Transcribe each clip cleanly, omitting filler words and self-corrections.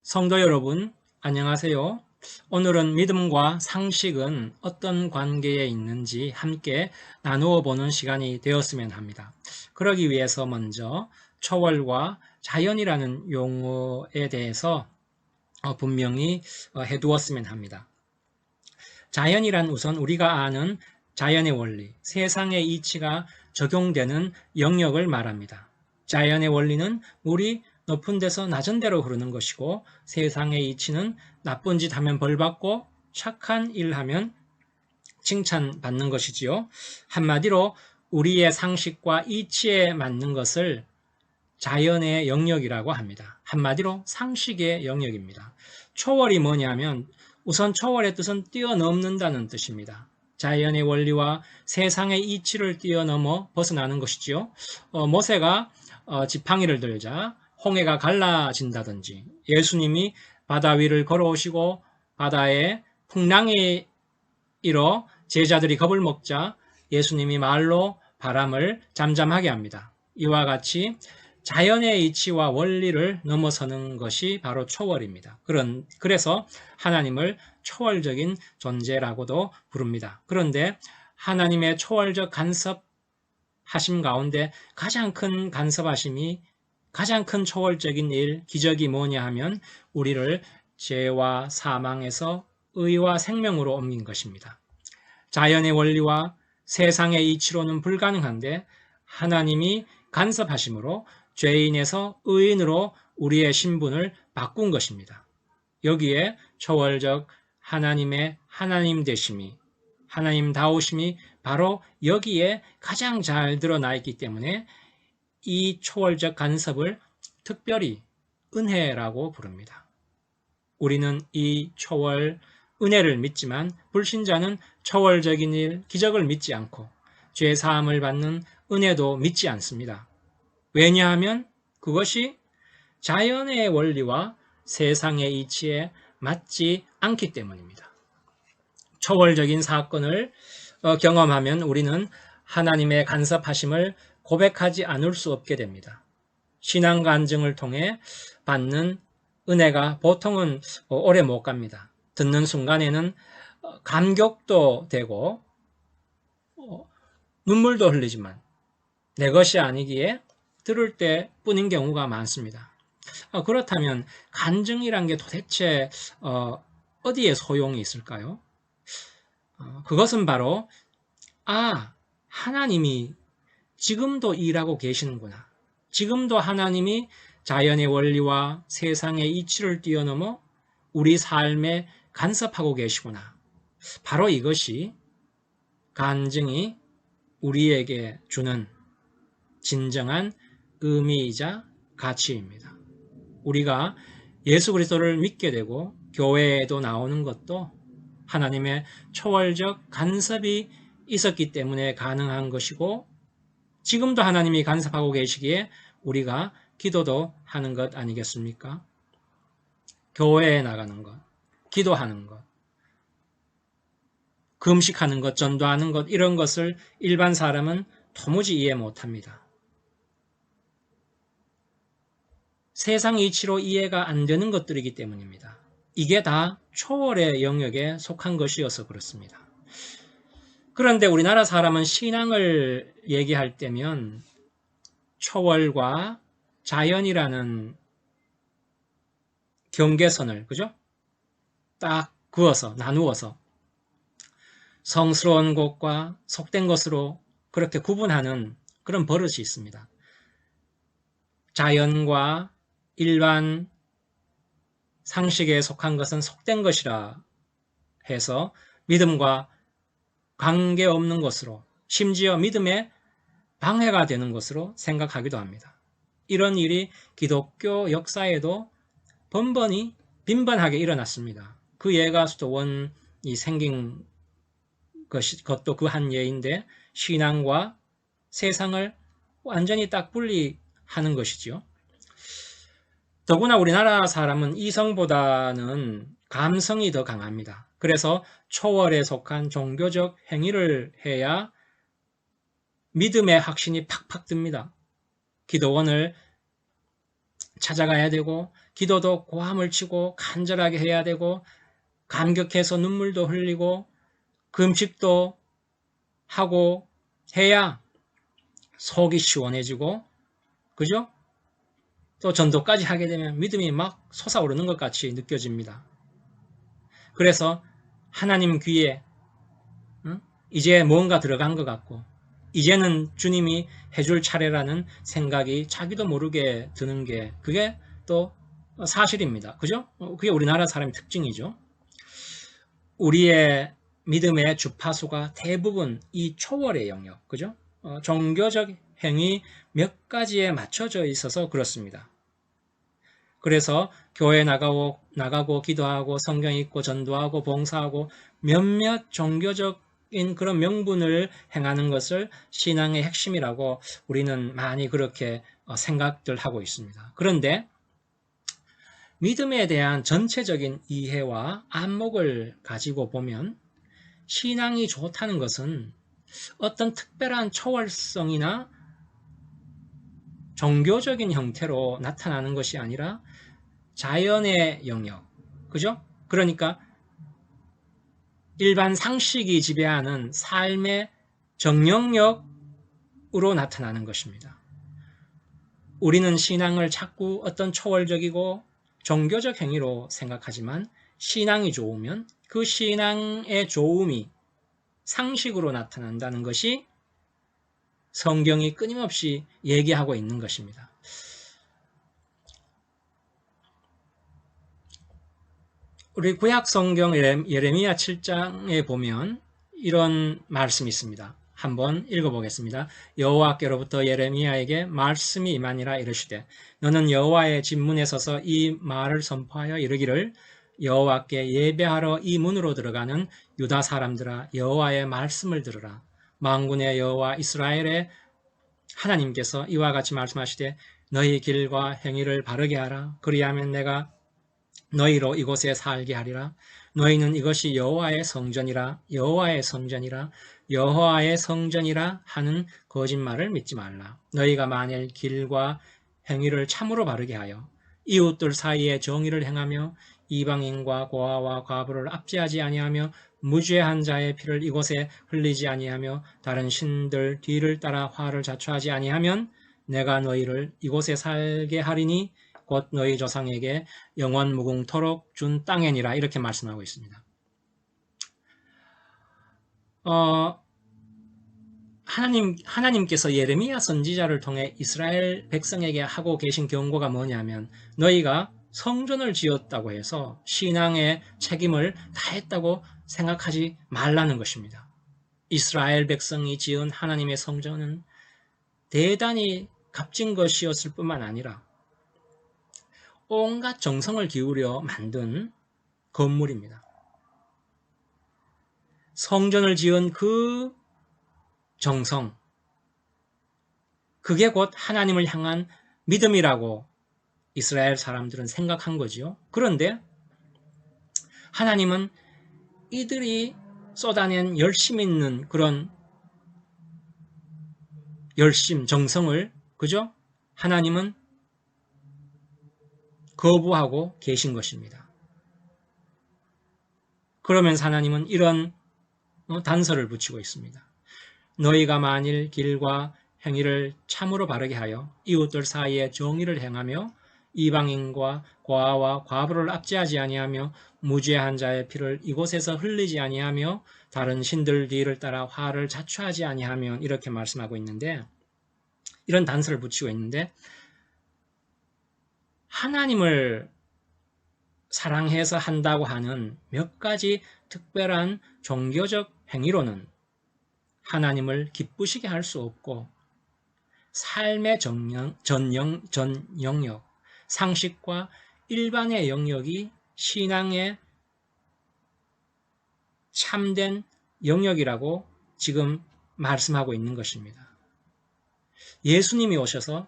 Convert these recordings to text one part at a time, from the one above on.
성도 여러분, 안녕하세요. 오늘은 믿음과 상식은 어떤 관계에 있는지 함께 나누어 보는 시간이 되었으면 합니다. 그러기 위해서 먼저 초월과 자연이라는 용어에 대해서 분명히 해두었으면 합니다. 자연이란 우선 우리가 아는 자연의 원리, 세상의 이치가 적용되는 영역을 말합니다. 자연의 원리는 물이 높은 데서 낮은 데로 흐르는 것이고, 세상의 이치는 나쁜 짓 하면 벌 받고 착한 일 하면 칭찬받는 것이지요. 한마디로 우리의 상식과 이치에 맞는 것을 자연의 영역이라고 합니다. 한마디로 상식의 영역입니다. 초월이 뭐냐면 우선 초월의 뜻은 뛰어넘는다는 뜻입니다. 자연의 원리와 세상의 이치를 뛰어넘어 벗어나는 것이지요. 모세가 지팡이를 들자 홍해가 갈라진다든지, 예수님이 바다 위를 걸어오시고 바다에 풍랑이 일어 제자들이 겁을 먹자 예수님이 말로 바람을 잠잠하게 합니다. 이와 같이 자연의 이치와 원리를 넘어서는 것이 바로 초월입니다. 그래서 하나님을 초월적인 존재라고도 부릅니다. 그런데 하나님의 초월적 간섭하심 가운데 가장 큰 간섭하심이, 가장 큰 초월적인 일, 기적이 뭐냐 하면 우리를 죄와 사망에서 의와 생명으로 옮긴 것입니다. 자연의 원리와 세상의 이치로는 불가능한데 하나님이 간섭하심으로 죄인에서 의인으로 우리의 신분을 바꾼 것입니다. 여기에 초월적 하나님의 하나님 되심이, 하나님다우심이 바로 여기에 가장 잘 드러나 있기 때문에 이 초월적 간섭을 특별히 은혜라고 부릅니다. 우리는 이 초월 은혜를 믿지만 불신자는 초월적인 일, 기적을 믿지 않고 죄 사함을 받는 은혜도 믿지 않습니다. 왜냐하면 그것이 자연의 원리와 세상의 이치에 맞지 않기 때문입니다. 초월적인 사건을 경험하면 우리는 하나님의 간섭하심을 고백하지 않을 수 없게 됩니다. 신앙 간증을 통해 받는 은혜가 보통은 오래 못 갑니다. 듣는 순간에는 감격도 되고 눈물도 흘리지만 내 것이 아니기에 들을 때뿐인 경우가 많습니다. 그렇다면 간증이란 게 도대체 어디에 소용이 있을까요? 그것은 바로 하나님이 지금도 일하고 계시는구나. 지금도 하나님이 자연의 원리와 세상의 이치를 뛰어넘어 우리 삶에 간섭하고 계시구나. 바로 이것이 간증이 우리에게 주는 진정한 의미이자 가치입니다. 우리가 예수 그리스도를 믿게 되고 교회에도 나오는 것도 하나님의 초월적 간섭이 있었기 때문에 가능한 것이고, 지금도 하나님이 간섭하고 계시기에 우리가 기도도 하는 것 아니겠습니까? 교회에 나가는 것, 기도하는 것, 금식하는 것, 전도하는 것, 이런 것을 일반 사람은 도무지 이해 못합니다. 세상 이치로 이해가 안 되는 것들이기 때문입니다. 이게 다 초월의 영역에 속한 것이어서 그렇습니다. 그런데 우리나라 사람은 신앙을 얘기할 때면 초월과 자연이라는 경계선을, 그죠? 딱 그어서, 나누어서 성스러운 것과 속된 것으로 그렇게 구분하는 그런 버릇이 있습니다. 자연과 일반 상식에 속한 것은 속된 것이라 해서 믿음과 관계없는 것으로, 심지어 믿음에 방해가 되는 것으로 생각하기도 합니다. 이런 일이 기독교 역사에도 번번이 빈번하게 일어났습니다. 그 예가 수도원이 생긴 것도 그 한 예인데, 신앙과 세상을 완전히 딱 분리하는 것이죠. 더구나 우리나라 사람은 이성보다는 감성이 더 강합니다. 그래서 초월에 속한 종교적 행위를 해야 믿음의 확신이 팍팍 듭니다. 기도원을 찾아가야 되고 기도도 고함을 치고 간절하게 해야 되고 감격해서 눈물도 흘리고 금식도 하고 해야 속이 시원해지고, 그죠? 또 전도까지 하게 되면 믿음이 막 솟아오르는 것 같이 느껴집니다. 그래서 하나님 귀에 이제 뭔가 들어간 것 같고 이제는 주님이 해줄 차례라는 생각이 자기도 모르게 드는 게 그게 또 사실입니다. 그죠? 그게 우리나라 사람의 특징이죠. 우리의 믿음의 주파수가 대부분 이 초월의 영역, 그죠? 종교적 행위 몇 가지에 맞춰져 있어서 그렇습니다. 그래서 교회 나가고 기도하고 성경 읽고 전도하고 봉사하고 몇몇 종교적인 그런 명분을 행하는 것을 신앙의 핵심이라고 우리는 많이 그렇게 생각들 하고 있습니다. 그런데 믿음에 대한 전체적인 이해와 안목을 가지고 보면 신앙이 좋다는 것은 어떤 특별한 초월성이나 종교적인 형태로 나타나는 것이 아니라 자연의 영역, 그죠? 그러니까 일반 상식이 지배하는 삶의 정영역으로 나타나는 것입니다. 우리는 신앙을 자꾸 어떤 초월적이고 종교적 행위로 생각하지만 신앙이 좋으면 그 신앙의 좋음이 상식으로 나타난다는 것이 성경이 끊임없이 얘기하고 있는 것입니다. 우리 구약 성경 예레미야 7장에 보면 이런 말씀이 있습니다. 한번 읽어보겠습니다. 여호와께로부터 예레미야에게 말씀이 임하니라 이르시되 너는 여호와의 진문에 서서 이 말을 선포하여 이르기를 여호와께 예배하러 이 문으로 들어가는 유다 사람들아 여호와의 말씀을 들으라. 만군의 여호와 이스라엘의 하나님께서 이와 같이 말씀하시되 너희 길과 행위를 바르게 하라. 그리하면 내가 너희로 이곳에 살게 하리라. 너희는 이것이 여호와의 성전이라 여호와의 성전이라 여호와의 성전이라 하는 거짓말을 믿지 말라. 너희가 만일 길과 행위를 참으로 바르게 하여 이웃들 사이에 정의를 행하며 이방인과 고아와 과부를 압제하지 아니하며 무죄한 자의 피를 이곳에 흘리지 아니하며 다른 신들 뒤를 따라 화를 자초하지 아니하면 내가 너희를 이곳에 살게 하리니 곧 너희 조상에게 영원 무궁토록 준 땅이니라 이렇게 말씀하고 있습니다. 하나님께서 예레미야 선지자를 통해 이스라엘 백성에게 하고 계신 경고가 뭐냐면 너희가 성전을 지었다고 해서 신앙의 책임을 다했다고 생각하지 말라는 것입니다. 이스라엘 백성이 지은 하나님의 성전은 대단히 값진 것이었을 뿐만 아니라 온갖 정성을 기울여 만든 건물입니다. 성전을 지은 그 정성, 그게 곧 하나님을 향한 믿음이라고 이스라엘 사람들은 생각한 거지요. 그런데 하나님은 이들이 쏟아낸 열심 있는 그런 열심, 정성을, 그죠? 하나님은 거부하고 계신 것입니다. 그러면서 하나님은 이런 단서를 붙이고 있습니다. 너희가 만일 길과 행위를 참으로 바르게 하여 이웃들 사이에 정의를 행하며 이방인과 고아와 과부를 압제하지 아니하며 무죄한 자의 피를 이곳에서 흘리지 아니하며 다른 신들 뒤를 따라 화를 자초하지 아니하면 이렇게 말씀하고 있는데 이런 단서를 붙이고 있는데 하나님을 사랑해서 한다고 하는 몇 가지 특별한 종교적 행위로는 하나님을 기쁘시게 할 수 없고 삶의 전 영역, 상식과 일반의 영역이 신앙의 참된 영역이라고 지금 말씀하고 있는 것입니다. 예수님이 오셔서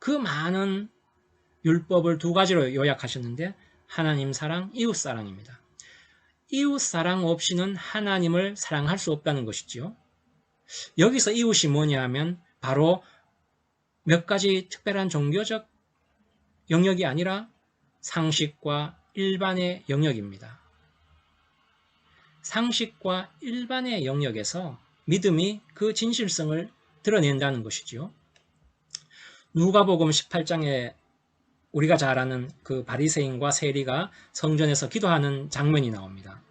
그 많은 율법을 두 가지로 요약하셨는데 하나님 사랑, 이웃 사랑입니다. 이웃 사랑 없이는 하나님을 사랑할 수 없다는 것이지요. 여기서 이웃이 뭐냐 하면 바로 몇 가지 특별한 종교적 영역이 아니라 상식과 일반의 영역입니다. 상식과 일반의 영역에서 믿음이 그 진실성을 드러낸다는 것이지요. 누가복음 18장에 우리가 잘 아는 그 바리새인과 세리가 성전에서 기도하는 장면이 나옵니다.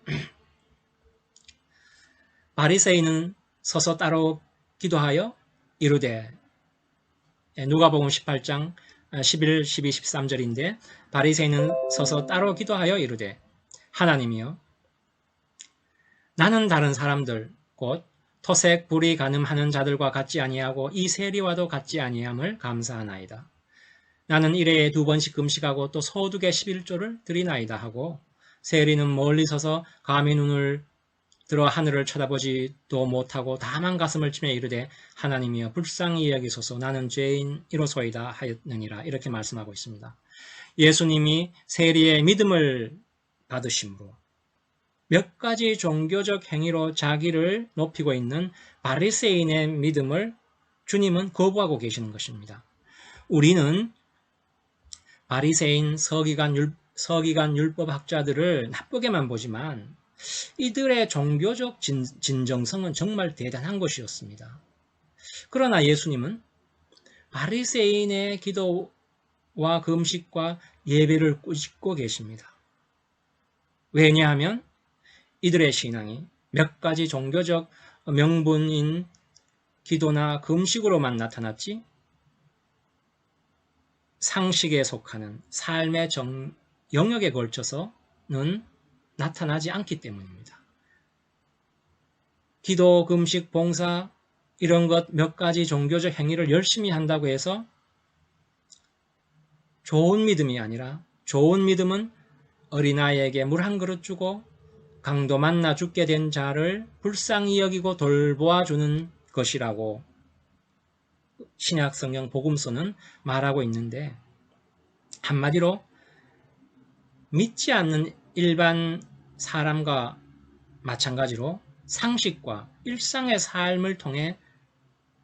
바리새인은 서서 따로 기도하여 이르되, 누가복음 18장 11, 12, 13절인데 바리새인은 서서 따로 기도하여 이르되 하나님이여 나는 다른 사람들 곧 토색 불이 간음하는 자들과 같지 아니하고 이 세리와도 같지 아니함을 감사하나이다. 나는 일회에 2번씩 금식하고 또 소득의 11조를 드리나이다 하고 세리는 멀리 서서 감히 눈을 들어 하늘을 쳐다보지도 못하고 다만 가슴을 치며 이르되 하나님이여 불쌍히 여기소서 나는 죄인이로소이다 하였느니라. 이렇게 말씀하고 있습니다. 예수님이 세리의 믿음을 받으심으로 몇 가지 종교적 행위로 자기를 높이고 있는 바리새인의 믿음을 주님은 거부하고 계시는 것입니다. 우리는 바리새인 서기관 율법학자들을 나쁘게만 보지만 이들의 종교적 진정성은 정말 대단한 것이었습니다. 그러나 예수님은 바리새인의 기도와 금식과 예배를 꾸짖고 계십니다. 왜냐하면 이들의 신앙이 몇 가지 종교적 명분인 기도나 금식으로만 나타났지 상식에 속하는 삶의 영역에 걸쳐서는 나타나지 않기 때문입니다. 기도, 금식, 봉사 이런 것 몇 가지 종교적 행위를 열심히 한다고 해서 좋은 믿음이 아니라 좋은 믿음은 어린아이에게 물 한 그릇 주고 강도 만나 죽게 된 자를 불쌍히 여기고 돌보아주는 것이라고 신약성경 복음서는 말하고 있는데 한마디로 믿지 않는 일반 사람과 마찬가지로 상식과 일상의 삶을 통해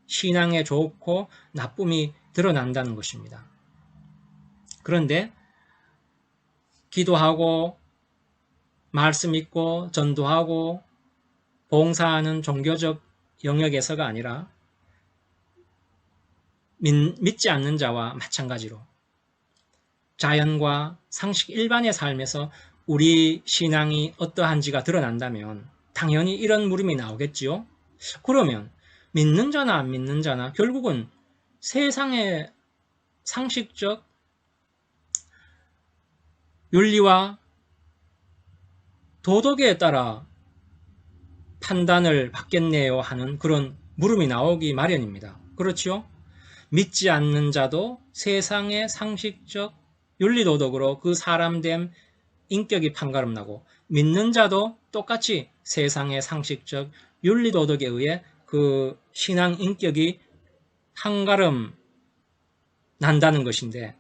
신앙에 좋고 나쁨이 드러난다는 것입니다. 그런데 기도하고 말씀 읽고 전도하고 봉사하는 종교적 영역에서가 아니라 믿지 않는 자와 마찬가지로 자연과 상식 일반의 삶에서 우리 신앙이 어떠한지가 드러난다면 당연히 이런 물음이 나오겠지요. 그러면 믿는 자나 안 믿는 자나 결국은 세상의 상식적 윤리와 도덕에 따라 판단을 받겠네요 하는 그런 물음이 나오기 마련입니다. 그렇죠? 믿지 않는 자도 세상의 상식적 윤리도덕으로 그 사람됨 인격이 판가름나고 믿는 자도 똑같이 세상의 상식적 윤리도덕에 의해 그 신앙 인격이 판가름 난다는 것인데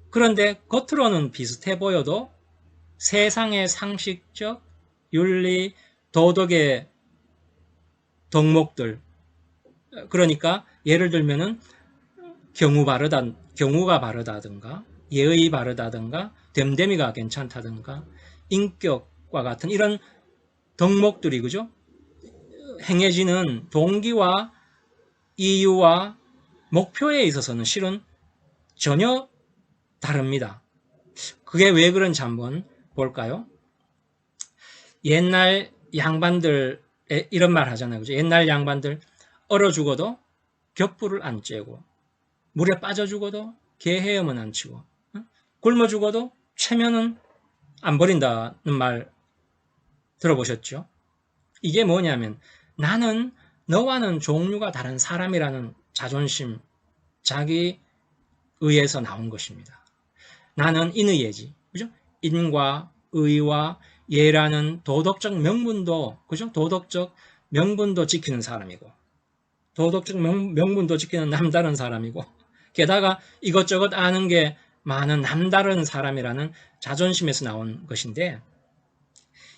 그런데 겉으로는 비슷해 보여도 세상의 상식적 윤리 도덕의 덕목들 그러니까 예를 들면은 경우가 바르다든가 예의 바르다든가 됨됨이가 괜찮다든가 인격과 같은 이런 덕목들이 그죠? 행해지는 동기와 이유와 목표에 있어서는 실은 전혀 다릅니다. 그게 왜 그런지 한번 볼까요? 옛날 양반들 이런 말 하잖아요. 그죠? 옛날 양반들 얼어 죽어도 격불을 안 쬐고 물에 빠져 죽어도 개 헤엄은 안 치고 굶어 죽어도 체면은 안 버린다는 말 들어보셨죠? 이게 뭐냐면 나는 너와는 종류가 다른 사람이라는 자존심, 자기 의에서 나온 것입니다. 나는 인의예지, 그죠? 인과 의와 예라는 도덕적 명분도, 그죠? 도덕적 명분도 지키는 사람이고, 도덕적 명분도 지키는 남다른 사람이고, 게다가 이것저것 아는 게 많은 남다른 사람이라는 자존심에서 나온 것인데,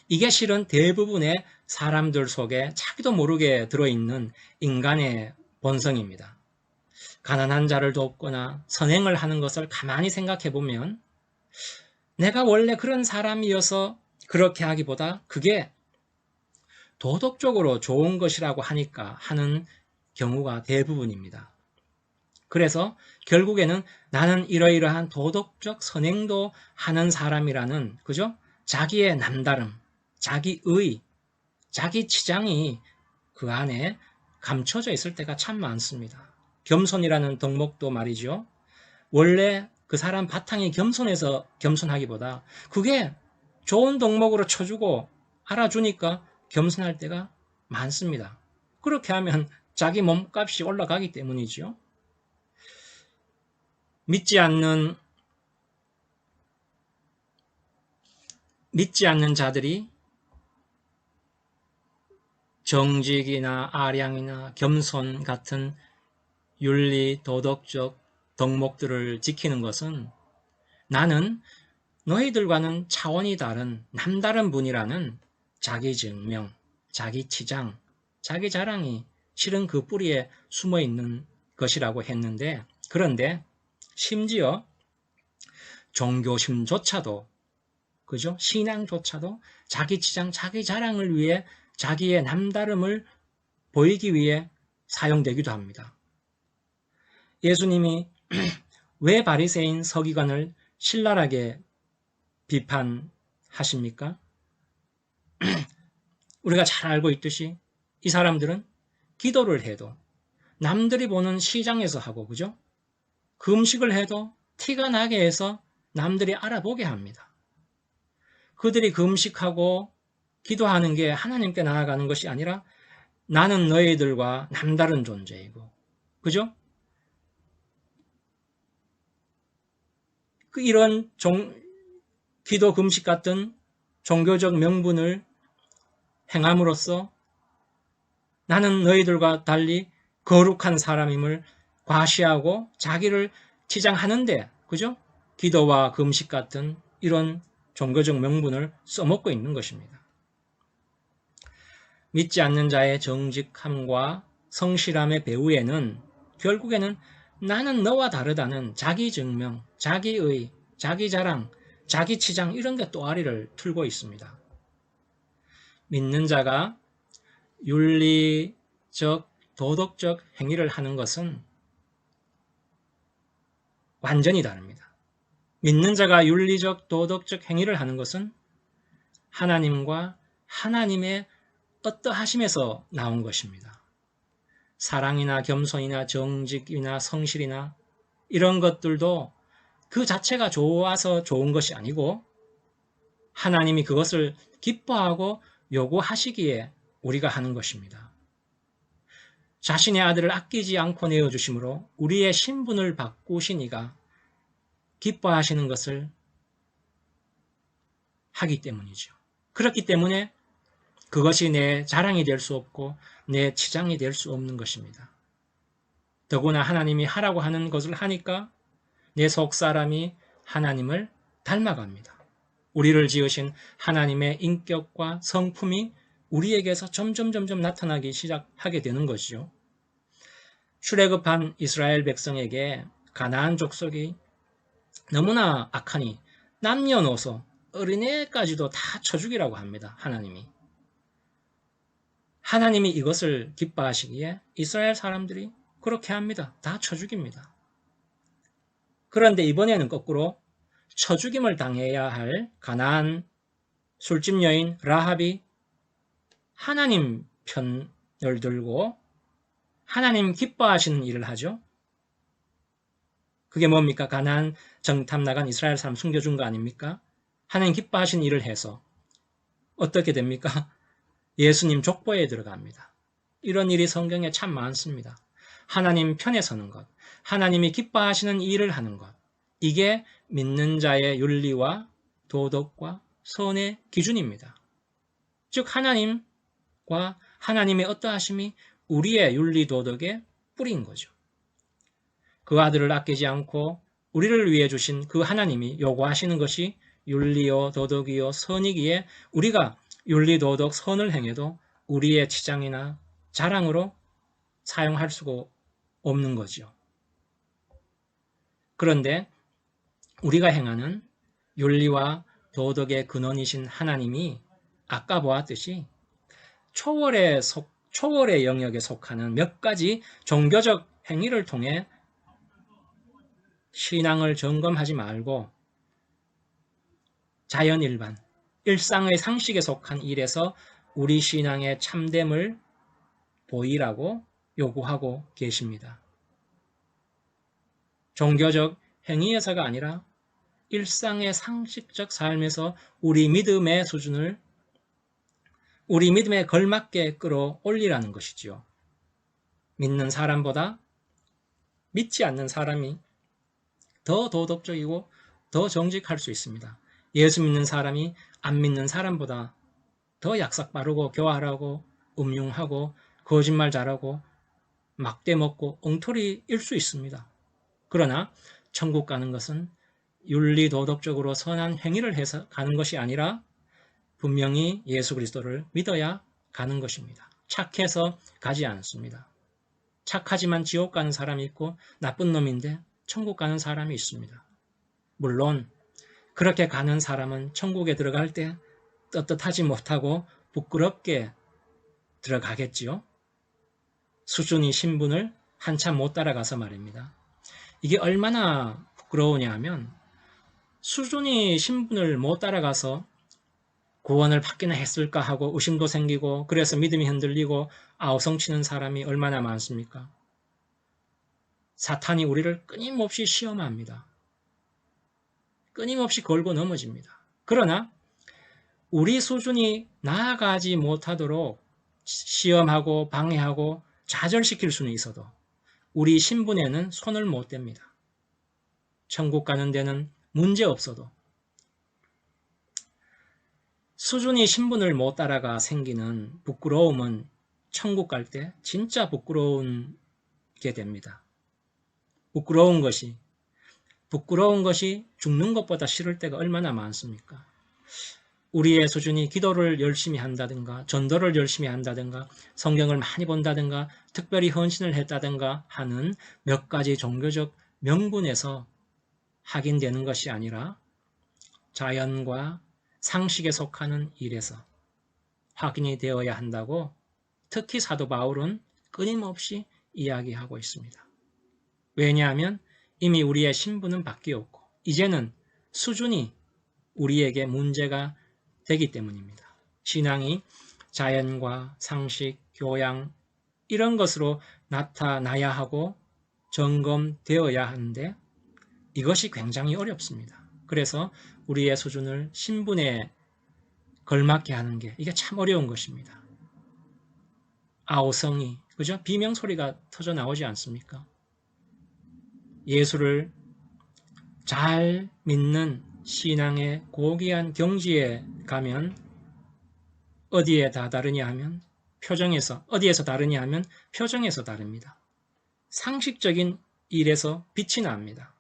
이게 실은 대부분의 사람들 속에 자기도 모르게 들어있는 인간의 본성입니다. 가난한 자를 돕거나 선행을 하는 것을 가만히 생각해 보면 내가 원래 그런 사람이어서 그렇게 하기보다 그게 도덕적으로 좋은 것이라고 하니까 하는 경우가 대부분입니다. 그래서 결국에는 나는 이러이러한 도덕적 선행도 하는 사람이라는, 그죠? 자기의 남다름, 자기의, 자기 치장이 그 안에 감춰져 있을 때가 참 많습니다. 겸손이라는 덕목도 말이죠. 원래 그 사람 바탕이 겸손해서 겸손하기보다 그게 좋은 덕목으로 쳐주고 알아주니까 겸손할 때가 많습니다. 그렇게 하면 자기 몸값이 올라가기 때문이죠. 믿지 않는 자들이 정직이나 아량이나 겸손 같은 윤리, 도덕적 덕목들을 지키는 것은 나는 너희들과는 차원이 다른 남다른 분이라는 자기 증명, 자기 치장, 자기 자랑이 실은 그 뿌리에 숨어 있는 것이라고 했는데, 그런데 심지어 종교심조차도, 그죠? 신앙조차도 자기 치장, 자기 자랑을 위해 자기의 남다름을 보이기 위해 사용되기도 합니다. 예수님이 왜 바리새인 서기관을 신랄하게 비판하십니까? 우리가 잘 알고 있듯이 이 사람들은 기도를 해도 남들이 보는 시장에서 하고, 그죠? 금식을 해도 티가 나게 해서 남들이 알아보게 합니다. 그들이 금식하고 기도하는 게 하나님께 나아가는 것이 아니라 나는 너희들과 남다른 존재이고, 그죠? 이런 기도 금식 같은 종교적 명분을 행함으로써 나는 너희들과 달리 거룩한 사람임을 과시하고 자기를 치장하는데, 그죠? 기도와 금식 같은 이런 종교적 명분을 써먹고 있는 것입니다. 믿지 않는 자의 정직함과 성실함의 배후에는 결국에는 나는 너와 다르다는 자기 증명, 자기의, 자기 자랑, 자기 치장 이런 게 또아리를 틀고 있습니다. 믿는 자가 윤리적, 도덕적 행위를 하는 것은 완전히 다릅니다. 믿는 자가 윤리적, 도덕적 행위를 하는 것은 하나님과 하나님의 어떠하심에서 나온 것입니다. 사랑이나 겸손이나 정직이나 성실이나 이런 것들도 그 자체가 좋아서 좋은 것이 아니고 하나님이 그것을 기뻐하고 요구하시기에 우리가 하는 것입니다. 자신의 아들을 아끼지 않고 내어주심으로 우리의 신분을 바꾸신 이가 기뻐하시는 것을 하기 때문이죠. 그렇기 때문에 그것이 내 자랑이 될 수 없고 내 치장이 될 수 없는 것입니다. 더구나 하나님이 하라고 하는 것을 하니까 내 속사람이 하나님을 닮아갑니다. 우리를 지으신 하나님의 인격과 성품이 우리에게서 점점 나타나기 시작하게 되는 것이죠. 출애굽한 이스라엘 백성에게 가나안 족속이 너무나 악하니 남녀노소 어린애까지도 다 쳐 죽이라고 합니다. 하나님이 이것을 기뻐하시기에 이스라엘 사람들이 그렇게 합니다. 다 쳐 죽입니다. 그런데 이번에는 거꾸로 쳐 죽임을 당해야 할 가나안 술집 여인 라합이 하나님 편을 들고 하나님 기뻐하시는 일을 하죠. 그게 뭡니까? 가나안 정탐 나간 이스라엘 사람 숨겨준 거 아닙니까? 하나님 기뻐하시는 일을 해서 어떻게 됩니까? 예수님 족보에 들어갑니다. 이런 일이 성경에 참 많습니다. 하나님 편에 서는 것, 하나님이 기뻐하시는 일을 하는 것, 이게 믿는 자의 윤리와 도덕과 선의 기준입니다. 즉 하나님과 하나님의 어떠하심이 우리의 윤리 도덕의 뿌리인 거죠. 그 아들을 아끼지 않고 우리를 위해 주신 그 하나님이 요구하시는 것이 윤리요 도덕이요 선이기에 우리가 윤리 도덕 선을 행해도 우리의 치장이나 자랑으로 사용할 수가 없는 거죠. 그런데 우리가 행하는 윤리와 도덕의 근원이신 하나님이 아까 보았듯이 초월의 영역에 속하는 몇 가지 종교적 행위를 통해 신앙을 점검하지 말고 자연 일반, 일상의 상식에 속한 일에서 우리 신앙의 참됨을 보이라고 요구하고 계십니다. 종교적 행위에서가 아니라 일상의 상식적 삶에서 우리 믿음의 수준을 우리 믿음에 걸맞게 끌어올리라는 것이지요. 믿는 사람보다 믿지 않는 사람이 더 도덕적이고 더 정직할 수 있습니다. 예수 믿는 사람이 안 믿는 사람보다 더 약삭 빠르고 교활하고 음흉하고 거짓말 잘하고 막대 먹고 엉터리일 수 있습니다. 그러나 천국 가는 것은 윤리 도덕적으로 선한 행위를 해서 가는 것이 아니라 분명히 예수 그리스도를 믿어야 가는 것입니다. 착해서 가지 않습니다. 착하지만 지옥 가는 사람이 있고 나쁜 놈인데 천국 가는 사람이 있습니다. 물론 그렇게 가는 사람은 천국에 들어갈 때 떳떳하지 못하고 부끄럽게 들어가겠지요. 수준이 신분을 한참 못 따라가서 말입니다. 이게 얼마나 부끄러우냐 하면 수준이 신분을 못 따라가서 구원을 받기나 했을까 하고 의심도 생기고 그래서 믿음이 흔들리고 아우성치는 사람이 얼마나 많습니까? 사탄이 우리를 끊임없이 시험합니다. 끊임없이 걸고 넘어집니다. 그러나 우리 수준이 나아가지 못하도록 시험하고 방해하고 좌절시킬 수는 있어도 우리 신분에는 손을 못 댑니다. 천국 가는 데는 문제 없어도 수준이 신분을 못 따라가 생기는 부끄러움은 천국 갈 때 진짜 부끄러운게 됩니다. 부끄러운 것이 죽는 것보다 싫을 때가 얼마나 많습니까? 우리의 수준이 기도를 열심히 한다든가 전도를 열심히 한다든가 성경을 많이 본다든가 특별히 헌신을 했다든가 하는 몇 가지 종교적 명분에서 확인되는 것이 아니라 자연과 상식에 속하는 일에서 확인이 되어야 한다고 특히 사도 바울은 끊임없이 이야기하고 있습니다. 왜냐하면 이미 우리의 신분은 바뀌었고 이제는 수준이 우리에게 문제가 되기 때문입니다. 신앙이 자연과 상식, 교양 이런 것으로 나타나야 하고 점검되어야 하는데 이것이 굉장히 어렵습니다. 그래서 우리의 수준을 신분에 걸맞게 하는 게 이게 참 어려운 것입니다. 아우성이 그죠? 비명소리가 터져 나오지 않습니까? 예수를 잘 믿는 신앙의 고귀한 경지에 가면 어디에 다 다르냐 하면 어디에서 다르냐 하면 표정에서 다릅니다. 상식적인 일에서 빛이 납니다.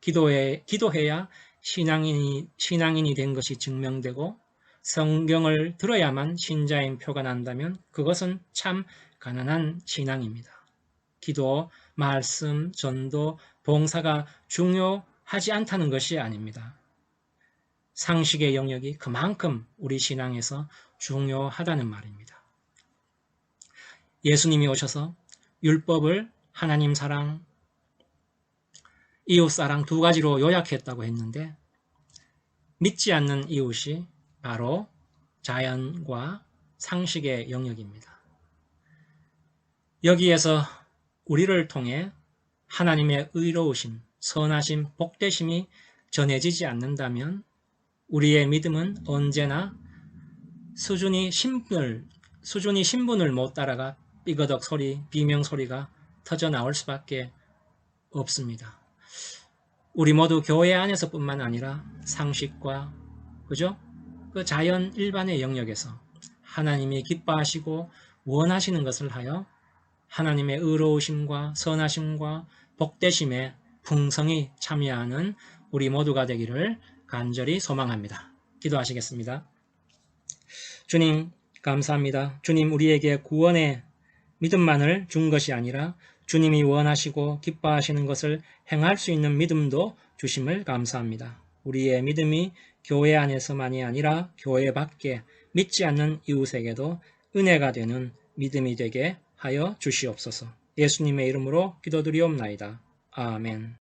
기도해야 신앙인이 된 것이 증명되고 성경을 들어야만 신자인 표가 난다면 그것은 참 가난한 신앙입니다. 기도, 말씀, 전도, 봉사가 중요하지 않다는 것이 아닙니다. 상식의 영역이 그만큼 우리 신앙에서 중요하다는 말입니다. 예수님이 오셔서 율법을 하나님 사랑, 이웃 사랑 두 가지로 요약했다고 했는데 믿지 않는 이웃이 바로 자연과 상식의 영역입니다. 여기에서 우리를 통해 하나님의 의로우심, 선하심, 복되심이 전해지지 않는다면 우리의 믿음은 언제나 수준이 신분을 못 따라가 삐거덕 소리, 비명 소리가 터져 나올 수밖에 없습니다. 우리 모두 교회 안에서뿐만 아니라 상식과 그죠? 그 자연 일반의 영역에서 하나님이 기뻐하시고 원하시는 것을 하여 하나님의 의로우심과 선하심과 복되심에 풍성히 참여하는 우리 모두가 되기를 간절히 소망합니다. 기도하시겠습니다. 주님 감사합니다. 주님 우리에게 구원의 믿음만을 준 것이 아니라 주님이 원하시고 기뻐하시는 것을 행할 수 있는 믿음도 주심을 감사합니다. 우리의 믿음이 교회 안에서만이 아니라 교회 밖에 믿지 않는 이웃에게도 은혜가 되는 믿음이 되게 하여 주시옵소서. 예수님의 이름으로 기도드리옵나이다. 아멘.